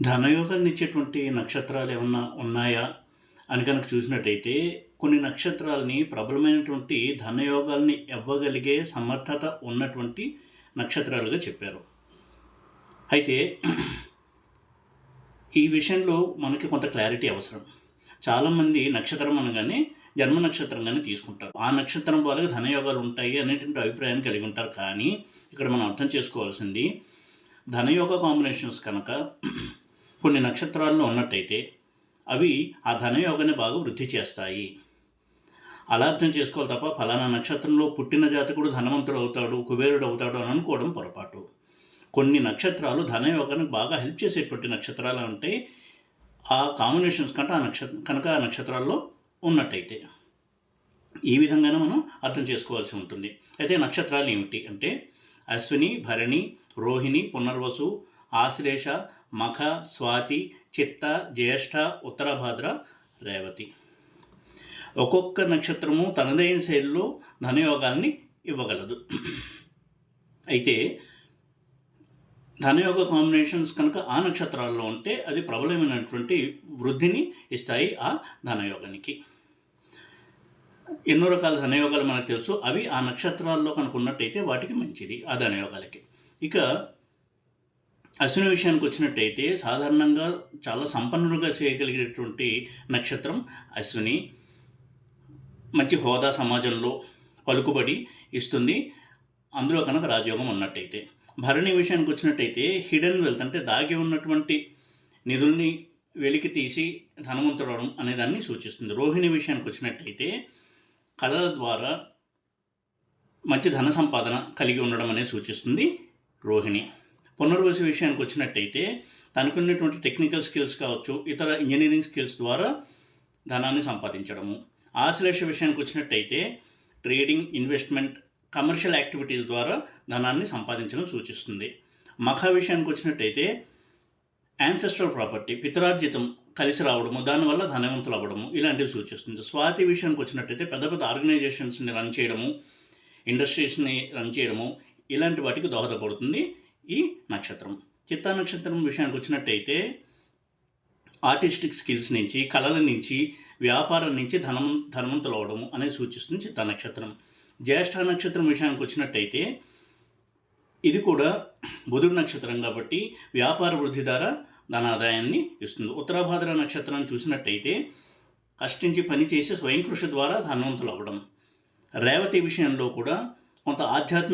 ధనయోగాన్ని ఇచ్చేటువంటి నక్షత్రాలు ఏమన్నా ఉన్నాయా అని కనుక చూసినట్టయితే కొన్ని నక్షత్రాలని ప్రబలమైనటువంటి ధనయోగాల్ని ఇవ్వగలిగే సమర్థత ఉన్నటువంటి నక్షత్రాలుగా చెప్పారు. అయితే ఈ విషయంలో మనకి కొంత క్లారిటీ అవసరం. చాలామంది నక్షత్రం అనగానే జన్మ నక్షత్రంగానే తీసుకుంటారు. ఆ నక్షత్రం వాళ్ళకి ధనయోగాలు ఉంటాయి అనేటువంటి అభిప్రాయాన్ని కలిగి ఉంటారు. కానీ ఇక్కడ మనం అర్థం చేసుకోవాల్సింది, ధనయోగ కాంబినేషన్స్ కనుక కొన్ని నక్షత్రాల్లో ఉన్నట్టయితే అవి ఆ ధనయోగాన్ని బాగా వృద్ధి చేస్తాయి. అలా అర్థం చేసుకోవాలి తప్ప ఫలానా నక్షత్రంలో పుట్టిన జాతకుడు ధనవంతుడు అవుతాడు, కుబేరుడు అవుతాడు అని అనుకోవడం పొరపాటు. కొన్ని నక్షత్రాలు ధనయోగానికి బాగా హెల్ప్ చేసేటువంటి నక్షత్రాలు ఉంటాయి. ఆ కాంబినేషన్స్ కనుక ఆ నక్షత్రాల్లో ఉన్నట్టయితే ఈ విధంగానే మనం అర్థం చేసుకోవాల్సి ఉంటుంది. అయితే నక్షత్రాలు ఏమిటి అంటే అశ్విని, భరణి, రోహిణి, పునర్వసు, ఆశ్లేష, మఖ, స్వాతి, చిత్త, జ్యేష్ఠ, ఉత్తరభాద్ర, రేవతి. ఒక్కొక్క నక్షత్రము తనదైన శైలిలో ధనయోగాల్ని ఇవ్వగలదు. అయితే ధనయోగ కాంబినేషన్స్ కనుక ఆ నక్షత్రాల్లో ఉంటే అది ప్రబలమైనటువంటి వృద్ధిని ఇస్తాయి ఆ ధనయోగానికి. ఎన్నో రకాల ధనయోగాలు మనకు తెలుసు. అవి ఆ నక్షత్రాల్లో కనుక ఉన్నట్టయితే వాటికి మంచిది ఆ ధనయోగాలకి. ఇక అశ్విని విషయానికి వచ్చినట్టయితే సాధారణంగా చాలా సంపన్నులుగా చేయగలిగేటువంటి నక్షత్రం అశ్విని. మంచి హోదా సమాజంలో పలుకుబడి ఇస్తుంది అందులో కనుక రాజయోగం ఉన్నట్టయితే. భరణి విషయానికి వచ్చినట్టయితే హిడెన్ వెల్త్ అంటే దాగి ఉన్నటువంటి నిధుల్ని వెలికి తీసి ధనవంతుడవడం అనే దాన్ని సూచిస్తుంది. రోహిణి విషయానికి వచ్చినట్టయితే కళల ద్వారా మంచి ధన సంపాదన కలిగి ఉండడం అనేది సూచిస్తుంది రోహిణి. పునర్వసు విషయానికి వచ్చినట్టయితే తనకు ఉన్నటువంటి టెక్నికల్ స్కిల్స్ కావచ్చు, ఇతర ఇంజనీరింగ్ స్కిల్స్ ద్వారా ధనాన్ని సంపాదించడము. ఆశ్లేష విషయానికి వచ్చినట్టయితే ట్రేడింగ్, ఇన్వెస్ట్మెంట్, కమర్షియల్ యాక్టివిటీస్ ద్వారా ధనాన్ని సంపాదించడం సూచిస్తుంది. మఖ విషయానికి వచ్చినట్టయితే యాన్సెస్ట్రల్ ప్రాపర్టీ, పితరార్జితం కలిసి రావడము, దానివల్ల ధనవంతులు అవ్వడము ఇలాంటివి సూచిస్తుంది. స్వాతి విషయానికి వచ్చినట్టయితే పెద్ద పెద్ద ఆర్గనైజేషన్స్ని రన్ చేయడము, ఇండస్ట్రీస్ని రన్ చేయడము ఇలాంటి వాటికి దోహదపడుతుంది ఈ నక్షత్రం. చిత్తా నక్షత్రం విషయానికి వచ్చినట్టయితే ఆర్టిస్టిక్ స్కిల్స్ నుంచి, కళల నుంచి, వ్యాపారం నుంచి ధనవంతులు అవడము అనేది సూచిస్తుంది చిత్తా నక్షత్రం. జ్యేష్ఠ నక్షత్రం విషయానికి వచ్చినట్టయితే ఇది కూడా బుధుడు నక్షత్రం కాబట్టి వ్యాపార వృద్ధి ద్వారా ధనాదాయాన్ని ఇస్తుంది. ఉత్తరాభాద్ర నక్షత్రం చూసినట్టయితే కష్టించి పనిచేసి స్వయం కృషి ద్వారా ధనవంతులు అవ్వడం. రేవతి విషయంలో కూడా కొంత ఆధ్యాత్మిక